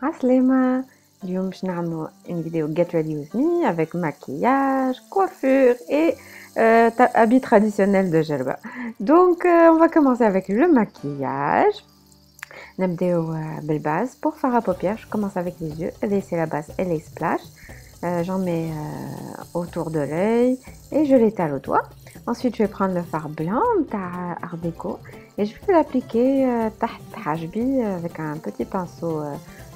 Aslema, اليوم باش نعملوا une vidéo get ready with me avec maquillage, coiffure et habits traditionnels de Djerba. Donc on va commencer avec le maquillage. نبداو بالبase. Pour faire la paupière, je commence avec les yeux. C'est la base et les splash. J'en mets autour de l'œil et je l'étale au doigt. Ensuite, je vais prendre le fard blanc Art Déco et je vais l'appliquer تحت حاجبي avec un petit pinceau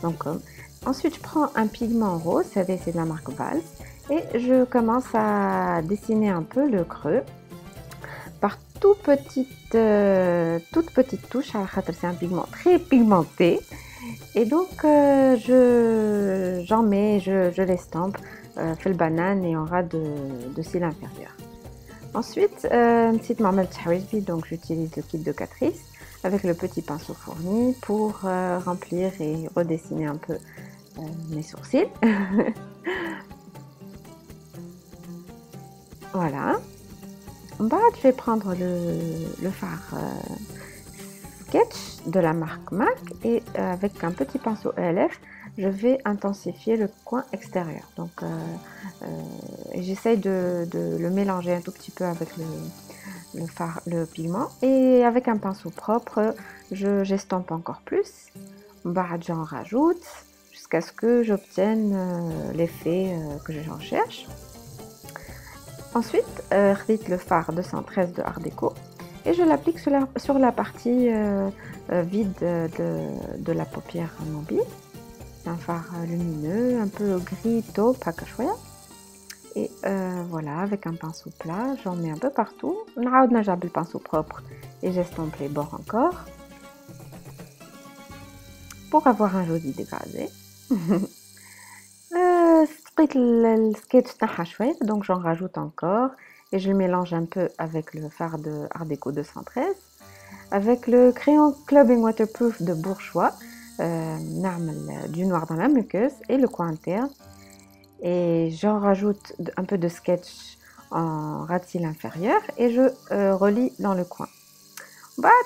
Lancôme. Ensuite, je prends un pigment rose, c'est de la marque Vals, et je commence à dessiner un peu le creux par toutes petites touches. C'est un pigment très pigmenté. Et donc, j'en mets, je l'estampe, fait le banane et en ras de cils inférieur. Ensuite, petite marmelle Tchawijbi, donc j'utilise le kit de Catrice avec le petit pinceau fourni pour remplir et redessiner un peu mes sourcils. Voilà. Bah, je vais prendre le fard Sketch de la marque MAC et avec un petit pinceau ELF, je vais intensifier le coin extérieur. Donc, j'essaye de le mélanger un tout petit peu avec le pigment et avec un pinceau propre, j'estompe encore plus. Bah, j'en rajoute jusqu'à ce que j'obtienne l'effet que j'en cherche. Ensuite, je le fard 213 de Art Déco et je l'applique sur la partie vide de la paupière mobile. C'est un fard lumineux, un peu gris taupe, et voilà, avec un pinceau plat, j'en mets un peu partout. J'ai le pinceau propre et j'estompe les bords encore pour avoir un joli dégradé. Le sketch donc j'en rajoute encore et je le mélange un peu avec le fard de Art Déco 213 avec le crayon Clubbing Waterproof de Bourjois, du noir dans la muqueuse et le coin interne, et j'en rajoute un peu de sketch en ras de cils inférieur et je relie dans le coin.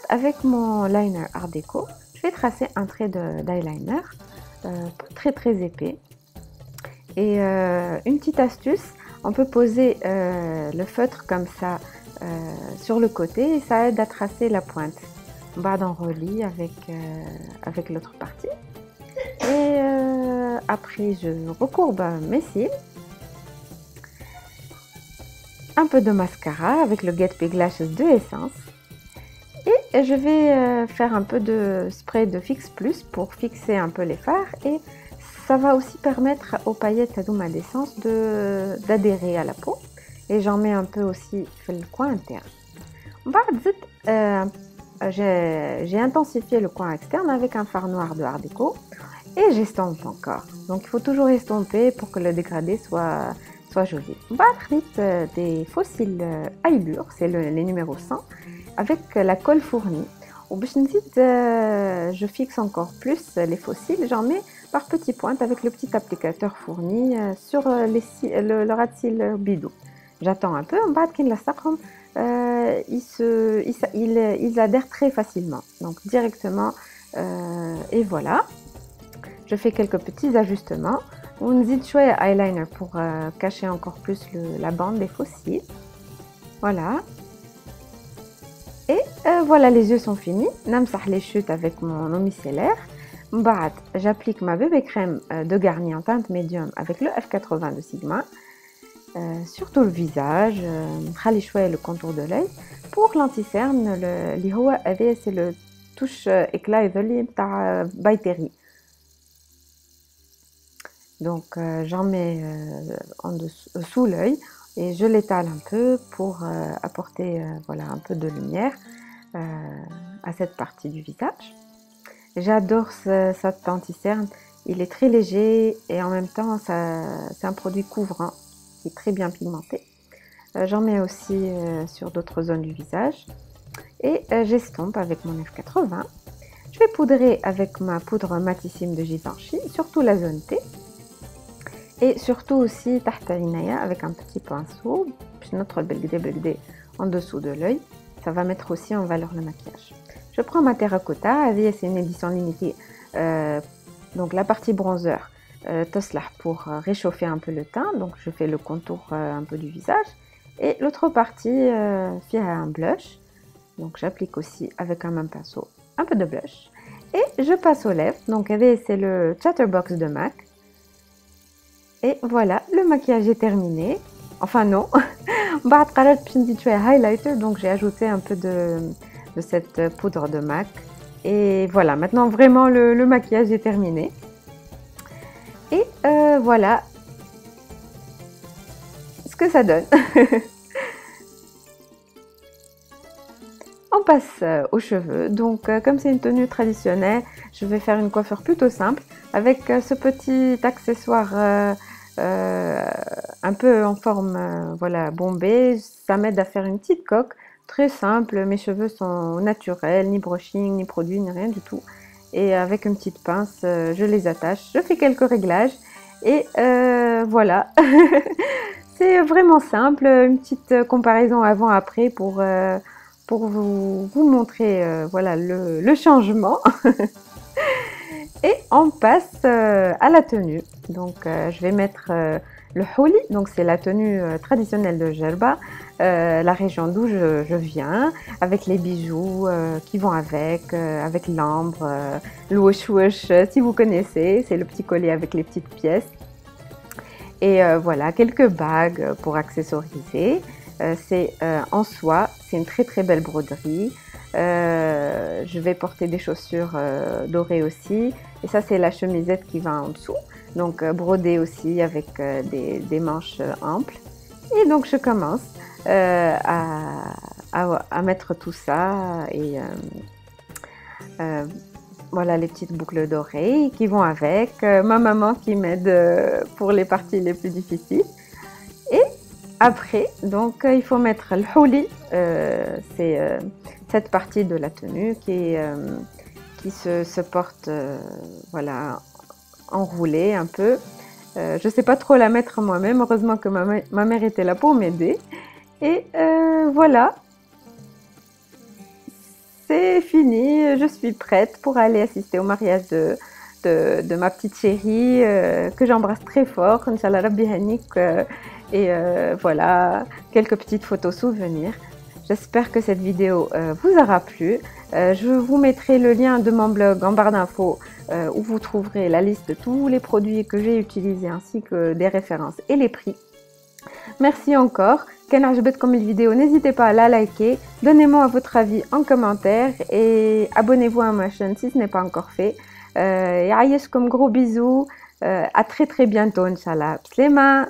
Avec mon liner Art Déco, je vais tracer un trait d'eyeliner très épais. Et une petite astuce, on peut poser le feutre comme ça sur le côté et ça aide à tracer la pointe. On relie avec l'autre partie. Et après, je recourbe mes cils. Un peu de mascara avec le Get Big Lashes de Essence. Et je vais faire un peu de spray de Fix Plus pour fixer un peu les fards. Et ça va aussi permettre aux paillettes d'essence d'adhérer à la peau. Et j'en mets un peu aussi sur le coin interne. J'ai intensifié le coin externe avec un fard noir de Art Déco. Et j'estompe encore. Donc il faut toujours estomper pour que le dégradé soit joli. Des fossiles Aibur, c'est les numéros 100, avec la colle fournie. Je fixe encore plus les fossiles, j'en mets par petites pointes avec le petit applicateur fourni sur le ras de cils bidou. J'attends un peu, ils adhèrent très facilement, donc directement, et voilà. Je fais quelques petits ajustements. On zide chouette eyeliner pour cacher encore plus la bande des fossiles. Voilà. Et voilà, les yeux sont finis. Namsah les chutes avec mon eau micellaire. J'applique ma bébé crème de Garnier en teinte médium avec le F80 de Sigma sur tout le visage. Khali chouette le contour de l'œil. Pour l'anti-cerne, c'est le touche éclat et veli by Terry. Donc j'en mets sous l'œil et je l'étale un peu pour apporter voilà, un peu de lumière à cette partie du visage. J'adore cet anti-cerne, il est très léger et en même temps c'est un produit couvrant qui est très bien pigmenté. J'en mets aussi sur d'autres zones du visage et j'estompe avec mon F80. Je vais poudrer avec ma poudre matissime de Givenchy, surtout la zone T. Et surtout aussi avec un petit pinceau, notre belgdé en dessous de l'œil. Ça va mettre aussi en valeur le maquillage. Je prends ma terracotta, c'est une édition limitée Donc la partie bronzer, تصلح pour réchauffer un peu le teint, donc je fais le contour un peu du visage. Et l'autre partie, فيها un blush, donc j'applique aussi avec un même pinceau un peu de blush. Et je passe aux lèvres, donc c'est le Chatterbox de MAC. Et voilà, le maquillage est terminé. Enfin non, بعد قررت باش نزيد شويه highlighter, donc j'ai ajouté un peu de cette poudre de MAC. Et voilà, maintenant vraiment le maquillage est terminé. Et voilà ce que ça donne. On passe aux cheveux. Donc comme c'est une tenue traditionnelle, je vais faire une coiffure plutôt simple avec ce petit accessoire un peu en forme voilà, bombée. Ça m'aide à faire une petite coque très simple. Mes cheveux sont naturels, ni brushing, ni produit, ni rien du tout. Et avec une petite pince, je les attache. Je fais quelques réglages et voilà. C'est vraiment simple. Une petite comparaison avant-après pour vous montrer voilà, le changement. Et on passe à la tenue. Donc je vais mettre le houli, donc c'est la tenue traditionnelle de Djerba, la région d'où je viens, avec les bijoux qui vont avec l'ambre, le wash wash, si vous connaissez, c'est le petit collier avec les petites pièces. Et voilà, quelques bagues pour accessoriser. C'est en soie, c'est une très très belle broderie. Je vais porter des chaussures dorées aussi. Et ça, c'est la chemisette qui va en dessous. Donc brodée aussi avec des manches amples. Et donc je commence à mettre tout ça. Et voilà les petites boucles d'oreilles qui vont avec. Ma maman qui m'aide pour les parties les plus difficiles. Et après, donc il faut mettre le houli, c'est cette partie de la tenue qui se porte voilà, enroulée un peu. Je ne sais pas trop la mettre moi-même, heureusement que ma mère était là pour m'aider. Et voilà, c'est fini, je suis prête pour aller assister au mariage de ma petite chérie que j'embrasse très fort, Inch'Allah Rabbi Hanik. Et voilà, quelques petites photos souvenirs. J'espère que cette vidéo vous aura plu. Je vous mettrai le lien de mon blog en barre d'infos où vous trouverez la liste de tous les produits que j'ai utilisés ainsi que des références et les prix. Merci encore. كان عجبتكم الفيديو, n'hésitez pas à la liker, donnez-moi votre avis en commentaire et abonnez-vous à ma chaîne si ce n'est pas encore fait. يعيشكم gros bisous, à très très bientôt Inch'Allah. Bslema.